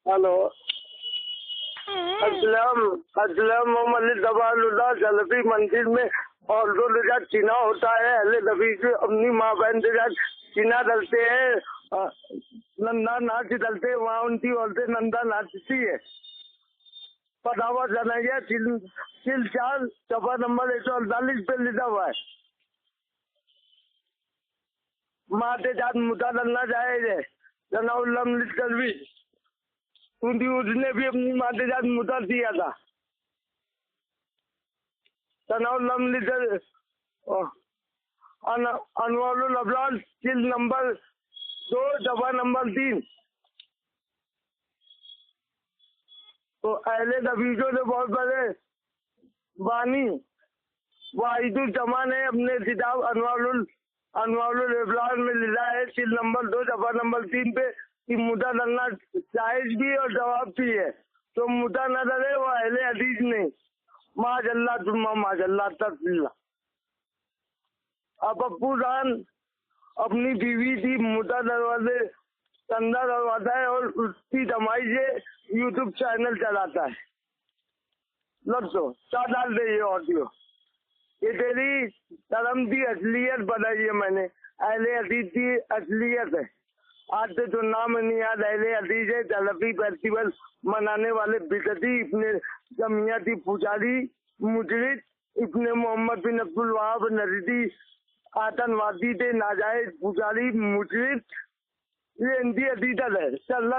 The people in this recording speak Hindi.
हेलो। असलम असलम मोहम्मद दबालुल्लाह जलफी मंदिर में औरतों के साथ चीना होता है। अहले दबी से अपनी माँ बहन के साथ चीना डलते हैं, नंदा नाच डलते हैं। वहाँ उनकी औरतें नंदा नाचती है। पटावा जाना गया चिल चाल सफा नंबर 148 पे लिखा हुआ है। माँ के साथ मुद्दा डलना जाएगा। जनाउल्लम लिखी उसने भी अपनी माँ के साथ मुद्दा दिया था। तनाउल्लम अनवारुल अबरार चिल नंबर 2 दफा नंबर 3। तो अहले दबीजों से बहुत बड़े बानी वाहिदुल जमान है। अपने किताब अनवारुल अबरार में लिखा है चिल नंबर 2 दफा नंबर 3 पे कि मुद्दा डलना जायज भी और जवाब भी है। तो मुद्दा न डले वो अहले हदीस नहीं। माजल्ला तुम माजल्ला तस्ला। अब अप्पू खान अपनी बीवी थी, मुद्दा दरवाजे कंधा दरवाजा है और उसकी कमाई से यूट्यूब चैनल चलाता है। लग तो क्या डाल दे ये ऑडियो। ये तेरी धर्म की असलियत बताई है मैंने। अहले हदीस की असलियत है। आज से तो नाम नहीं याद। अहले हदीस है जलफी फेस्टिवल मनाने वाले बिदती इब्ने जमियती पुजारी मुजरिद इब्ने मोहम्मद बिन अब्दुल वहाब नजदी आतंकवादी थे नाजायज पुजारी मुजरिद। ये इनकी अदीदत है। चल